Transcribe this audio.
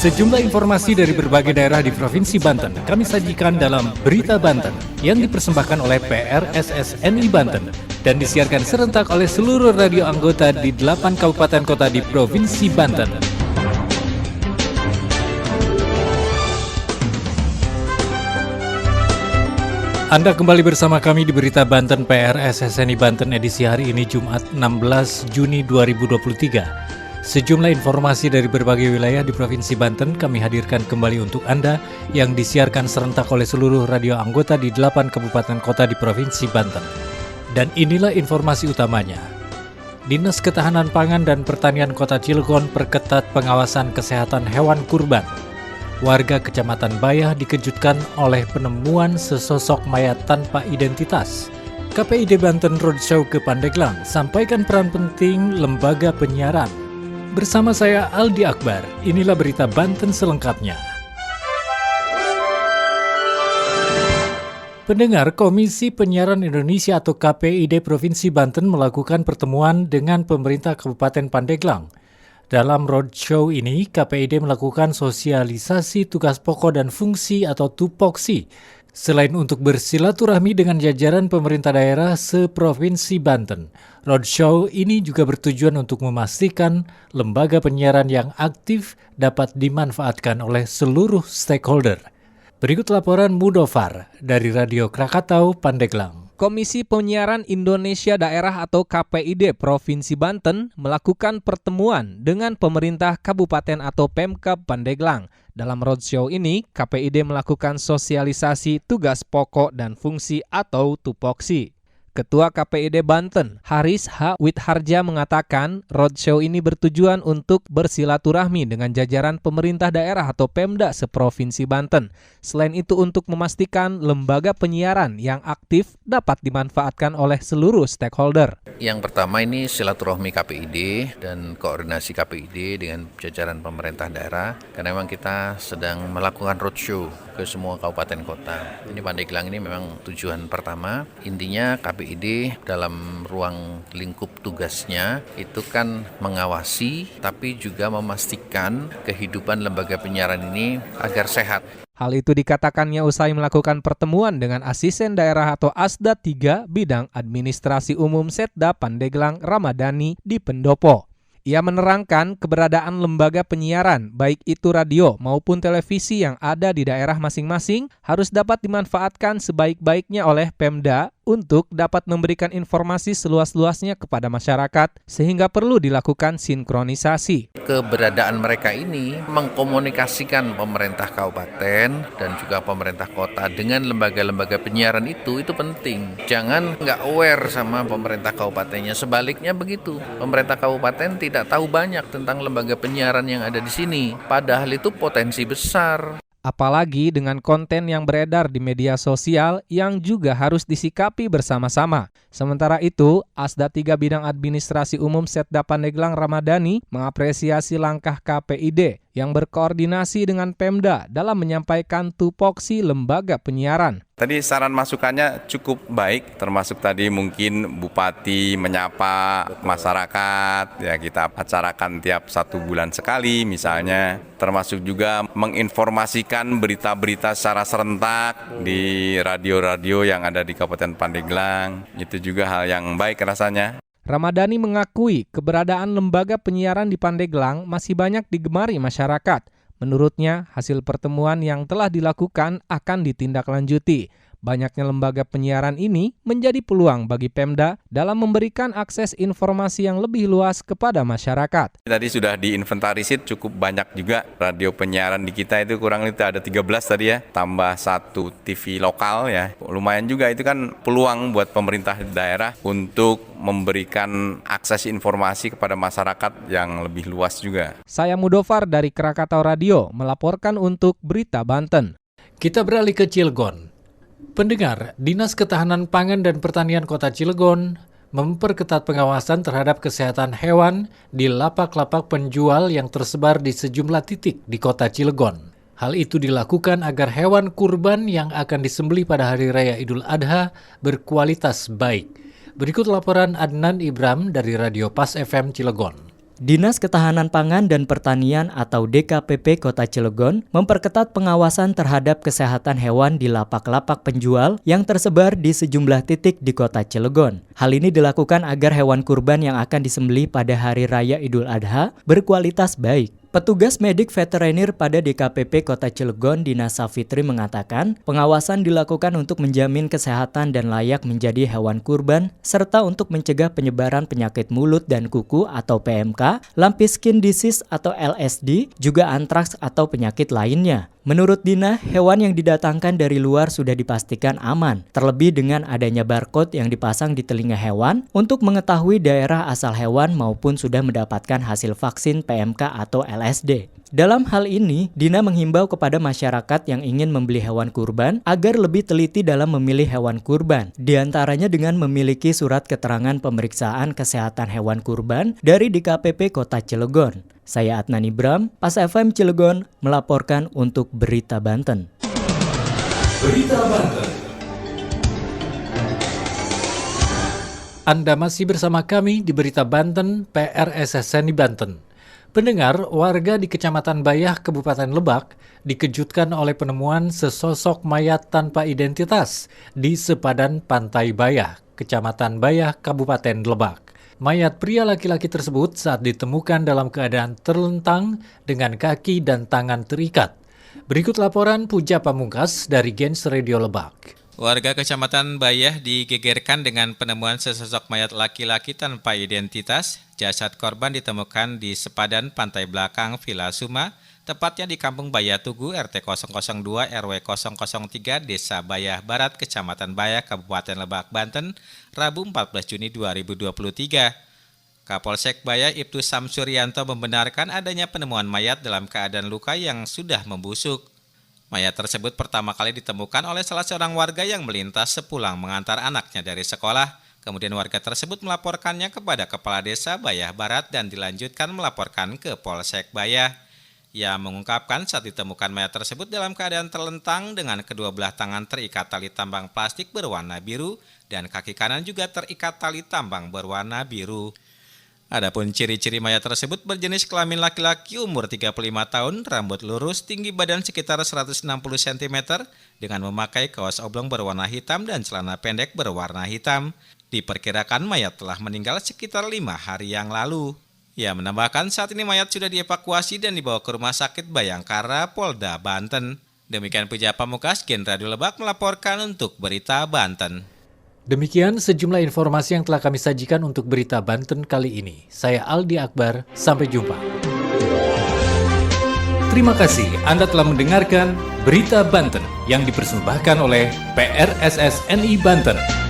Sejumlah informasi dari berbagai daerah di Provinsi Banten kami sajikan dalam Berita Banten yang dipersembahkan oleh PRSSNI Banten dan disiarkan serentak oleh seluruh radio anggota di 8 kabupaten kota di Provinsi Banten. Anda kembali bersama kami di Berita Banten PRSSNI Banten edisi hari ini Jumat 16 Juni 2023. Sejumlah informasi dari berbagai wilayah di Provinsi Banten kami hadirkan kembali untuk Anda yang disiarkan serentak oleh seluruh radio anggota di 8 kabupaten kota di Provinsi Banten. Dan inilah informasi utamanya. Dinas Ketahanan Pangan dan Pertanian Kota Cilegon perketat pengawasan kesehatan hewan kurban. Warga Kecamatan Bayah dikejutkan oleh penemuan sesosok mayat tanpa identitas. KPID Banten Roadshow ke Pandeglang sampaikan peran penting lembaga penyiaran. Bersama saya Aldi Akbar, inilah Berita Banten selengkapnya. Pendengar, Komisi Penyiaran Indonesia atau KPID Provinsi Banten melakukan pertemuan dengan pemerintah Kabupaten Pandeglang. Dalam roadshow ini, KPID melakukan sosialisasi tugas pokok dan fungsi atau tupoksi, selain untuk bersilaturahmi dengan jajaran pemerintah daerah se-Provinsi Banten. Roadshow ini juga bertujuan untuk memastikan lembaga penyiaran yang aktif dapat dimanfaatkan oleh seluruh stakeholder. Berikut laporan Mudofar dari Radio Krakatau, Pandeglang. Komisi Penyiaran Indonesia Daerah atau KPID Provinsi Banten melakukan pertemuan dengan pemerintah kabupaten atau Pemkab Pandeglang. Dalam roadshow ini, KPID melakukan sosialisasi tugas pokok dan fungsi atau tupoksi. Ketua KPID Banten, Haris H. Witharja mengatakan roadshow ini bertujuan untuk bersilaturahmi dengan jajaran pemerintah daerah atau Pemda se-Provinsi Banten. Selain itu untuk memastikan lembaga penyiaran yang aktif dapat dimanfaatkan oleh seluruh stakeholder. Yang pertama ini silaturahmi KPID dan koordinasi KPID dengan jajaran pemerintah daerah karena memang kita sedang melakukan roadshow ke semua kabupaten kota. Ini Pandeglang ini memang tujuan pertama. Intinya KPID dalam ruang lingkup tugasnya itu kan mengawasi tapi juga memastikan kehidupan lembaga penyiaran ini agar sehat. Hal itu dikatakannya usai melakukan pertemuan dengan Asisten Daerah atau Asda 3 Bidang Administrasi Umum Setda Pandeglang Ramadhani di Pendopo. Ia menerangkan keberadaan lembaga penyiaran, baik itu radio maupun televisi yang ada di daerah masing-masing, harus dapat dimanfaatkan sebaik-baiknya oleh Pemda untuk dapat memberikan informasi seluas-luasnya kepada masyarakat, sehingga perlu dilakukan sinkronisasi. Keberadaan mereka ini mengkomunikasikan pemerintah kabupaten dan juga pemerintah kota dengan lembaga-lembaga penyiaran itu penting. Jangan nggak aware sama pemerintah kabupatennya, sebaliknya begitu. Pemerintah kabupaten tidak tahu banyak tentang lembaga penyiaran yang ada di sini, padahal itu potensi besar. Apalagi dengan konten yang beredar di media sosial yang juga harus disikapi bersama-sama. Sementara itu, Asda 3 Bidang Administrasi Umum Setda Pandeglang Ramadhani mengapresiasi langkah KPID yang berkoordinasi dengan Pemda dalam menyampaikan tupoksi lembaga penyiaran. Tadi saran masukannya cukup baik, termasuk tadi mungkin Bupati menyapa masyarakat, ya kita acarakan tiap 1 bulan sekali misalnya, termasuk juga menginformasikan berita-berita secara serentak di radio-radio yang ada di Kabupaten Pandeglang, itu juga hal yang baik rasanya. Ramadhani mengakui keberadaan lembaga penyiaran di Pandeglang masih banyak digemari masyarakat. Menurutnya, hasil pertemuan yang telah dilakukan akan ditindaklanjuti. Banyaknya lembaga penyiaran ini menjadi peluang bagi Pemda dalam memberikan akses informasi yang lebih luas kepada masyarakat. Tadi sudah diinventarisir cukup banyak juga radio penyiaran di kita itu kurang lebih ada 13 tadi ya, tambah 1 TV lokal ya. Lumayan juga itu kan peluang buat pemerintah daerah untuk memberikan akses informasi kepada masyarakat yang lebih luas juga. Saya Mudofar dari Krakatau Radio melaporkan untuk Berita Banten. Kita beralih ke Cilegon. Pendengar, Dinas Ketahanan Pangan dan Pertanian Kota Cilegon memperketat pengawasan terhadap kesehatan hewan di lapak-lapak penjual yang tersebar di sejumlah titik di Kota Cilegon. Hal itu dilakukan agar hewan kurban yang akan disembelih pada Hari Raya Idul Adha berkualitas baik. Berikut laporan Adnan Ibram dari Radio Pas FM Cilegon. Dinas Ketahanan Pangan dan Pertanian atau DKPP Kota Cilegon memperketat pengawasan terhadap kesehatan hewan di lapak-lapak penjual yang tersebar di sejumlah titik di Kota Cilegon. Hal ini dilakukan agar hewan kurban yang akan disembelih pada Hari Raya Idul Adha berkualitas baik. Petugas medik veteriner pada DKPP Kota Cilegon, Dina Safitri mengatakan, pengawasan dilakukan untuk menjamin kesehatan dan layak menjadi hewan kurban, serta untuk mencegah penyebaran penyakit mulut dan kuku atau PMK, lumpy skin disease atau LSD, juga antraks atau penyakit lainnya. Menurut Dina, hewan yang didatangkan dari luar sudah dipastikan aman, terlebih dengan adanya barcode yang dipasang di telinga hewan untuk mengetahui daerah asal hewan maupun sudah mendapatkan hasil vaksin PMK atau LSD. Dalam hal ini, Dina menghimbau kepada masyarakat yang ingin membeli hewan kurban agar lebih teliti dalam memilih hewan kurban, diantaranya dengan memiliki surat keterangan pemeriksaan kesehatan hewan kurban dari DKPP Kota Cilegon. Saya Adnan Ibram, Pas FM Cilegon, melaporkan untuk Berita Banten. Berita Banten. Anda masih bersama kami di Berita Banten, PRSSNI Banten. Pendengar, warga di Kecamatan Bayah, Kabupaten Lebak, dikejutkan oleh penemuan sesosok mayat tanpa identitas di sepadan Pantai Bayah, Kecamatan Bayah, Kabupaten Lebak. Mayat pria laki-laki tersebut saat ditemukan dalam keadaan terlentang dengan kaki dan tangan terikat. Berikut laporan Puja Pamungkas dari Gens Radio Lebak. Warga Kecamatan Bayah digegerkan dengan penemuan sesosok mayat laki-laki tanpa identitas. Jasad korban ditemukan di sepadan pantai belakang Villa Suma, tepatnya di Kampung Bayah Tugu, RT 002 RW 003, Desa Bayah Barat, Kecamatan Bayah, Kabupaten Lebak, Banten, Rabu 14 Juni 2023. Kapolsek Bayah Ibtu Samsuryanto membenarkan adanya penemuan mayat dalam keadaan luka yang sudah membusuk. Mayat tersebut pertama kali ditemukan oleh salah seorang warga yang melintas sepulang mengantar anaknya dari sekolah. Kemudian warga tersebut melaporkannya kepada Kepala Desa Bayah Barat dan dilanjutkan melaporkan ke Polsek Bayah. Ia mengungkapkan saat ditemukan mayat tersebut dalam keadaan terlentang dengan kedua belah tangan terikat tali tambang plastik berwarna biru dan kaki kanan juga terikat tali tambang berwarna biru. Adapun ciri-ciri mayat tersebut berjenis kelamin laki-laki umur 35 tahun, rambut lurus, tinggi badan sekitar 160 cm dengan memakai kaos oblong berwarna hitam dan celana pendek berwarna hitam. Diperkirakan mayat telah meninggal sekitar 5 hari yang lalu. Ia menambahkan saat ini mayat sudah dievakuasi dan dibawa ke Rumah Sakit Bayangkara, Polda Banten. Demikian Puja Pamungkas, Gen Radio Lebak melaporkan untuk Berita Banten. Demikian sejumlah informasi yang telah kami sajikan untuk Berita Banten kali ini. Saya Aldi Akbar, sampai jumpa. Terima kasih Anda telah mendengarkan Berita Banten yang dipersembahkan oleh PRSSNI Banten.